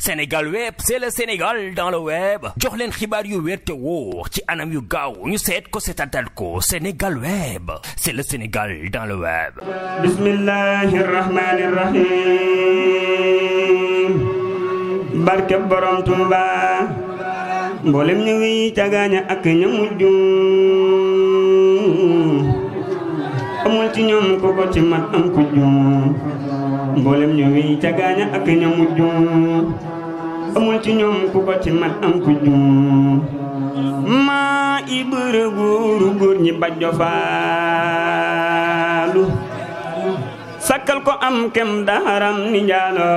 Sénégal web c'est le Sénégal dans le web jox leen xibaar yu wér te wóor ci anam yu gaaw ñu seet ko seetatal ko Sénégal web c'est le Sénégal dans le web. Bismillahir Rahmanir Rahim barke borom Tuuba mboolem ñu wi cagaaña ak ña mujj amul ci ñoom ko ko ci mat am ku juum mboolem ñu wi cagaaña ak ña mujj amul ci ñoom ku ko ci mat am ku juum maa ibra góor ñi bajjo faalu sakkal ko am kem daharam ni njaalo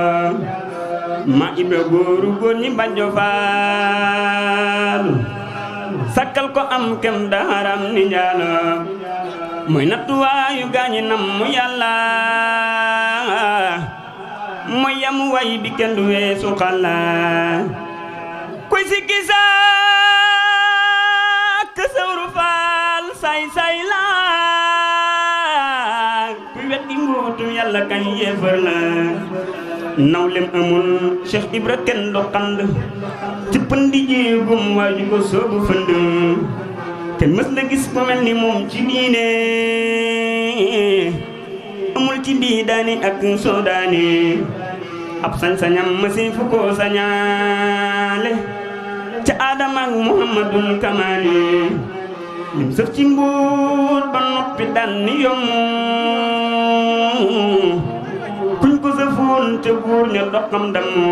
ma ibra góor ñi bajjo faalu sakkal ko am kem daharam ni njaalo muy nattuwaayu gaañi nam mu yàlla mooy yam way bi kenn du weesu xalla kuy sikki saak sawru faal say la kuy weddi mbootu yàlla kañ yéefar la nawlem amul Cheikh Ibra kenn do xand ci pëndi jéegum waaju ko soobu fënd te mës la gis ku mel ni moom ci diine amul ci bii daani ak soodaani ab sañ-sañam masi fu ko sañaale ca Adama ak Muhammadul Kamaali lim sëf ci mbuur ba noppi daan ni yommu kuñ ko sëfoon ca buur ña doxam damu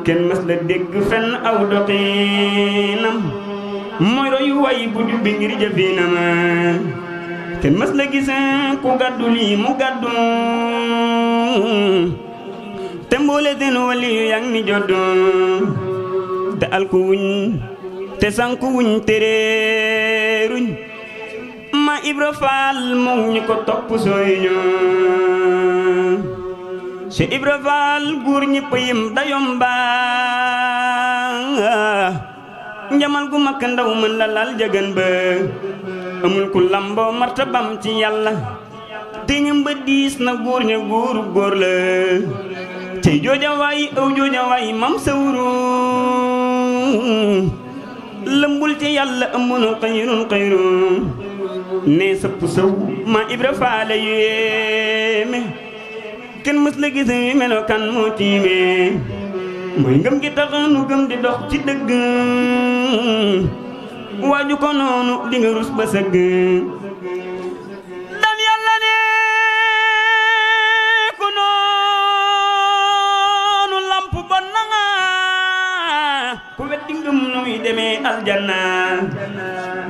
kenn mës la dégg fenn aw doxinam mooy royu way bu jubbi ngir jëfinam kenn mës la gis ku gàddu lii mu gàddu te mboole seen wali yu yang ni joddu te alku wuñ te sanku wuñ te réeruñ ma Ibra Faal moom ñu ko topp sooyuñu Cheikh Ibra Faal guur ñëpp yim dayomba njamal gu makk ndaw mën la lal jagan ba amul ku lamboo martabam ci yàlla te ñam ba diis na góor ña góoru góor la tey jooja waay aw jooja waay mam sawru lëmbul ci yàlla amunu xayrun ne sëpp saw ma Ibra Faale yéeme kenn mës la gis melo kan moo tiime mooy ngëm gi tax nu gëm di dox ci dëgg waaju ko noonu di nga rus ba sëgg dam yàlla ne ku noonu lamp bon na nga ku weddi ngëm nuy demee aljanna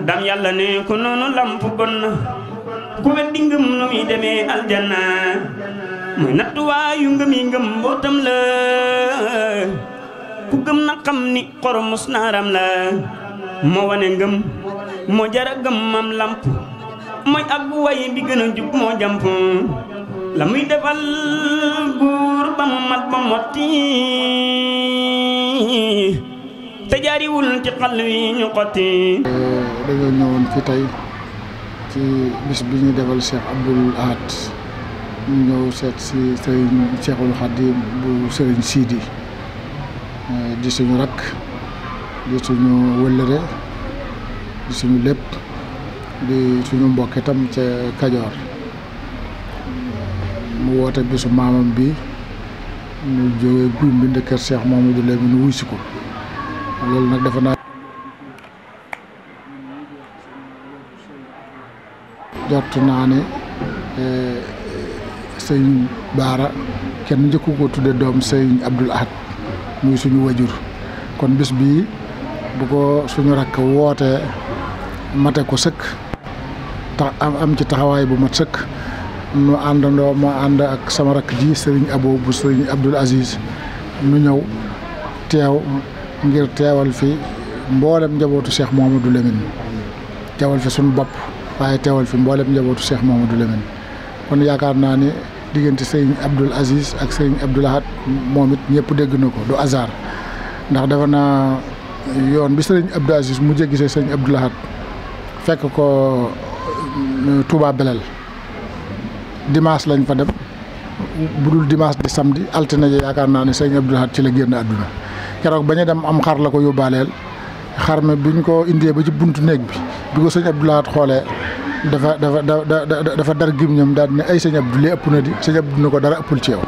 dam yàlla ne ku noonu lamp bon na ku weddi ngëm nuy demee aljanna mooy nattuwaayu ngëmi ngëm mbootam la ku gëm na xam ni xoromus naaram la moo wane ngëm moo jara gëm mam lamp mooy ak bu way bi gën a jub moo jamp la muy defal buur ba mu mat ba motti te jaariwul ci xal wi ñu xotti dañoo ñëwoon fi tey ci bis bi ñu defal Cheikh Abdoul Ahad ñu ñëw seet si sëriñ Cheikhul Khadim bu sëriñ Sidi di suñu rakk di suñu wëllëre di suñu lépp di suñu mbokk itam ca Kajoor mu woote bisu maamam bi ñu jógee guy mbind kër Cheikh Mamadou Lamine nu wuy si ko loolu nag dafa naa jot naa ne sëñ Baara kenn njëkku ko tudde doom sëñ Abdoul Ahad muy suñu wajur kon bis bii bu ko suñu rakk wootee mate ko sëkk tax am ci taxawaay bu mat sëkk nu àndandoo ma ànd ak sama rakk ji sëriñ Abo bu sëriñ Abdoul Aziz nu ñëw teew ngir teewal fi mboolem njabootu Cheikh Mamadou Lamine teewal fi suñu bopp waaye teewal fi mboolem njabootu Cheikh Mamadou Lamine kon yaakaar naa ni diggante sëriñ Abdoul Aziz ak sëriñ Abdoul Ahad moom it ñëpp dégg na ko du hasard ndax dafa naa yoon bi sëriñ Abdoul Aziz mu gisee sëriñ Abdoul Ahad fekk ko Touba Belel dimanche lañ fa dem budul dimanche di samedi altine ji yaakaar naa ne sëñ Abdou Lahad ci la génn àdduna keroog bañu dem am xar la ko yóbbaaleel xar mi biñ ko indee ba ci buntu néeg bi ko sëñ Abdou Lahad xoolee dafa dar gémmiñam daal ne ay sëñ Abdou li ëpp na di sëñ Abdou ne ko dara ëppul ci yow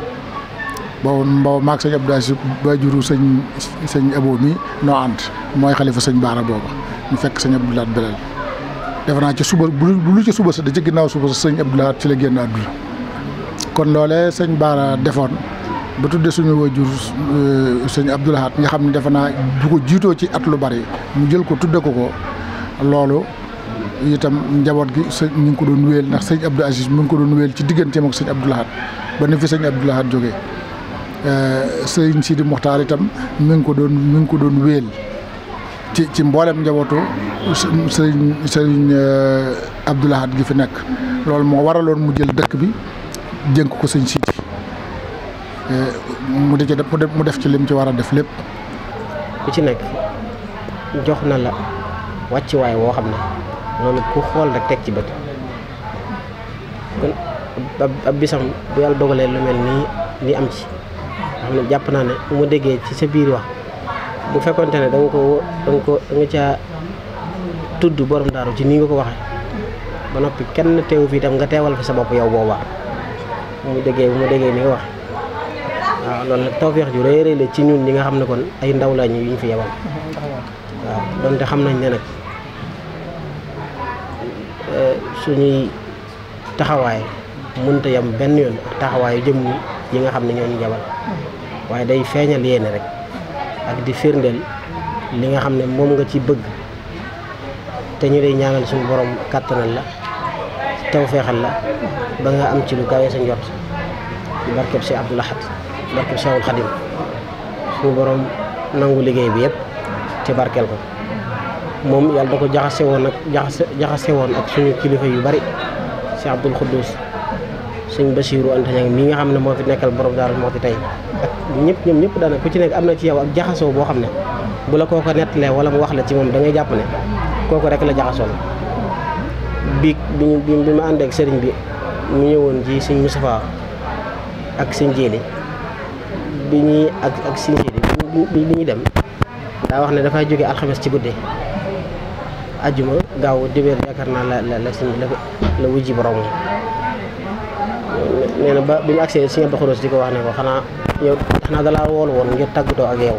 boobu maag sëñ Abdou Aziz waajuru sëñ Abo mi noo ànd mooy xalifa sëñ Baara booba ñu fekk sëñ Abdou Lahad Belel defe naa ci suba bu lu ci suba sa da ci ginnaaw suba sa sëñ Abdou Lahad ci la génn àdduna kon loolee sëñ Baara defoon ba tudde suñu waajur sëñ Abdou Lahad nga xam ne defe naa bu ko jiitoo ci at lu bari mu jël ko tudde ko loolu itam njaboot gi ñu ngi ko doon wéel ndax sëñ Abdou Aziz mu ngi ko doon wéel ci digganteem ak sëñ Abdou Lahad ba ni fi sëñ Abdou Lahad jógee sëñ Sidi Muxtaar itam mi ngi ko doon wéel ci mboolem njabootu sëriñ Abdou Lahad gi fi nekk loolu moo waraloon mu jël dëkk bi dénk ko sëñ Sidi mu def ci lim ci war a def lépp. ku ci nekk jox na la wàccuwaay woo xam ne loolu ku xool rek teg ci bët kon ab bisam bu yàlla dogalee lu mel nii li am ci xam ne jàpp naa ne bu ma déggee ci sa biir wax bu fekkonte ne da nga caa tudd borom daaru ci nii nga ko waxee ba noppi kenn teewu fi itam nga teewal fi sa bopp yow boobaa bu ma déggee ni nga wax waaw loolu nag tawfeex ju rëy la ci ñun ñi nga xam ne kon ay ndaw lañu yu ñu fi yebal waaw donte xam nañ ne nag suñuy taxawaay mënta yam benn yoon ak taxawaayu jëm yi nga xam ne ñoo ñu jabal waaye day feeñal yéene rek ak di firndeel li nga xam ne moom nga ci bëgg te ñu lay ñaanal suñu borom kàttanal la tawfeexal la ba nga am ci lu kawe sa njort ci barkeb si Abdou Lahad barkeb Cheikhul Khadim suñu borom nangu liggéey bi yëpp te barkeel ko moom yàlla da ko jaxase woon ak suñu kilifa yu bari si Abdoul Khoudous sëñ Bassirou Anta Niang mi nga xam ne moo fi nekkal borom Daaru Muxti tey ak ñoom ñëpp daanaka ku ci nekk am na ci yow ak jaxasoo boo xam ne bu la kooko nettalee wala mu wax la ci moom da ngay jàpp ne kooku rek la jaxasoo bi ma ànd ak sëriñ bi mu ñëwoon ci sëñ Moustapha ak sëñ Jéeli bi ñuy ak sëñ Jéeli bi ñuy dem daa wax ne dafay jóge alxames ci guddi ajjuma gaaw dibéer yaakaar naa la wujji borom nee na ba bi mu agsee Sëñ Abdou Khoudous di ko wax ne ko xanaa dalaa woolu woon ngir tàggatoo ak yow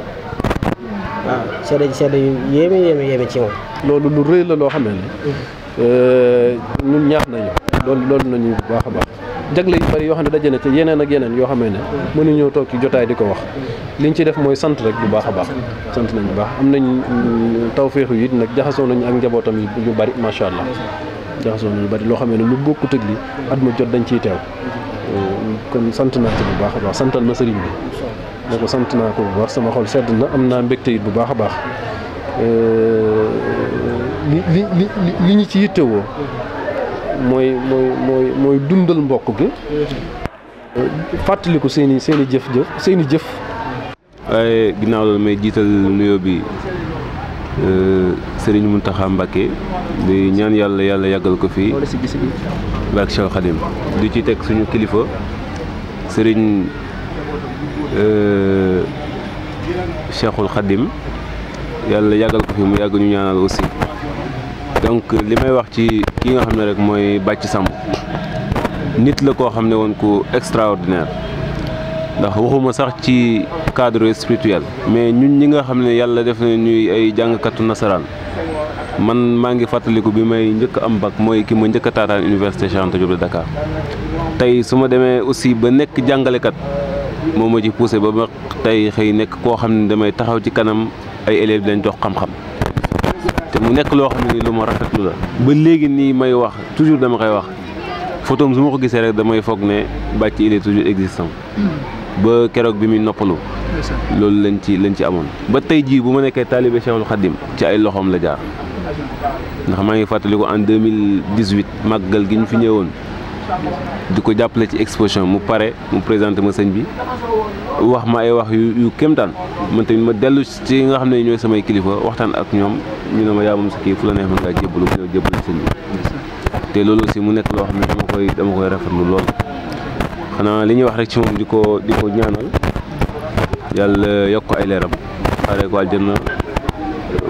waaw seede yu yéeme ci moom. loolu lu rëy la loo xam ne ñun ñaax nañu loolu nañu bu baax a baax jagle yu bari yoo xam ne daje na ci yeneen ak yeneen yoo xam ne mënuñoo toog ci jotaay di ko wax liñ ci def mooy sant rek bu baax a baax sant nañu bu baax am nañ tawféexu yi nag jaxasoo nañu ak njabootam yi ñu bari macha allah jaxasoo nañu bari loo xam ne lu bokkut ak li at mu jot dañ ciy teew kon sant naa ci bu baax a baax santal ma sëriñ bi ne ko sant naa ko bu baax sama xol sedd na am naa mbégte it bu baax a baax li ñu ci yittewoo mooy dundal mbokk gi fàttaliku seen i jëf waaye ginnaaw loolu may jiital nuyoo bi Serigne Mountakha Mbacké di ñaan yàlla yàggal ko fii barke Cheikh Khadim di ci teg suñu kilifa Serigne Cheikhul Khadim yàlla yàggal ko fi mu yàgg ñu ñaanal aussi donc li may wax ci kii nga xam ne rek mooy Bathie Samb nit la koo xam ne woon ku extraordinaire ndax waxuma sax ci cadre spirituel mais ñun ñi nga xam ne yàlla def na ñuy ay jàngkatu nasaraan man maa ngi fàttaliku bi may njëkk am bac mooy ki ma njëkk a taataan université Cheikh Anta Diop de Dakar tey su ma demee aussi ba nekk jàngalekat moo ma ci poussé ba ma tey xëy nekk koo xam ne damay taxaw ci kanam ay élèves lañ jox xam-xam te mu nekk loo xam ne ni lu ma rafetlu la ba léegi nii may wax toujours dama koy wax photom su ma ko gisee rek damay foog ne Bathie il est toujours existant ba keroog bi muy noppalu loolu lañ ci amoon ba tey jii bu ma nekkee taalibe Cheikhul Khadim ci ay loxoom la jaar ndax maa ngi fàttaliku en 2018 màggal gi ñu fi ñëwoon di ko jàppale ci exposition mu pare mu présenté ma sëñ bi wax ma ay wax yu kéemtaan man tamit ma dellu ci nga xam ne ñooy samay kilifa waxtaan ak ñoom ñu ne ma yaa moom sa kii fu la neex mën ngaa jébbalu bu ñëw jébbalu sëñ bi te loolu aussi mu nekk loo xam ne dama koy rafetlu lool xanaa li ñuy wax rek ci moom di ko ñaanal yàlla yokk ay leeram xaaree ko aljanna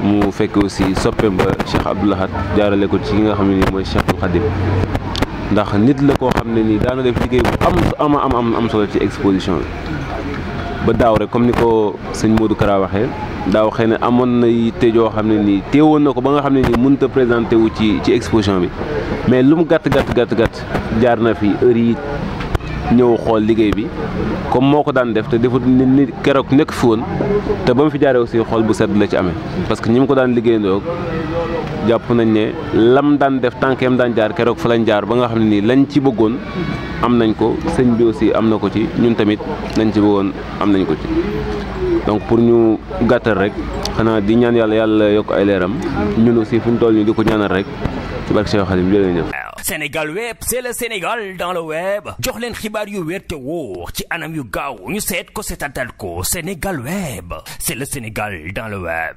mu fekk aussi soppeem ba Cheikh Abdoul Ahad jaarale ko ci ki nga xam ne nii mooy Cheikhul Khadim ndax nit la koo xam ne nii daana def liggéey bu am solo ci exposition bi ba daaw rek comme ni ko sëñ Modou Kara waxee daaw xëy na amoon na yitte joo xam ne nii teewoon na ko ba nga xam ne nii mënut a présenté wu ci exposition bi mais lu mu gàtt jaar na fi heure yi ñëw xool liggéey bi comme moo ko daan def te defut nit keroog nekk fi woon te ba mu fi jaaree aussi xool bu sedd la ci amee parce que ñi mu ko daan liggéeyandoo jàpp nañ ne lam daan def tànkeem daan jaar keroog fa lañ jaar ba nga xam ne nii lañ ci bëggoon am nañ ko sëñ bi aussi am na ko ci ñun tamit lañ ci bëggoon am nañ ko ci donc pour ñu gàttal rek xanaa di ñaan yàlla yokk ay leeram ñun aussi fu ñu toll nii di ko ñaanal rek ci barke Cheikh Khadim jërëjëf. Sénégal web c'est le Sénégal dans le web jox leen xibaar yu wér te wóor ci anam yu gaaw ñu seet ko seetatal ko Sénégal web c'est le Sénégal dans le web.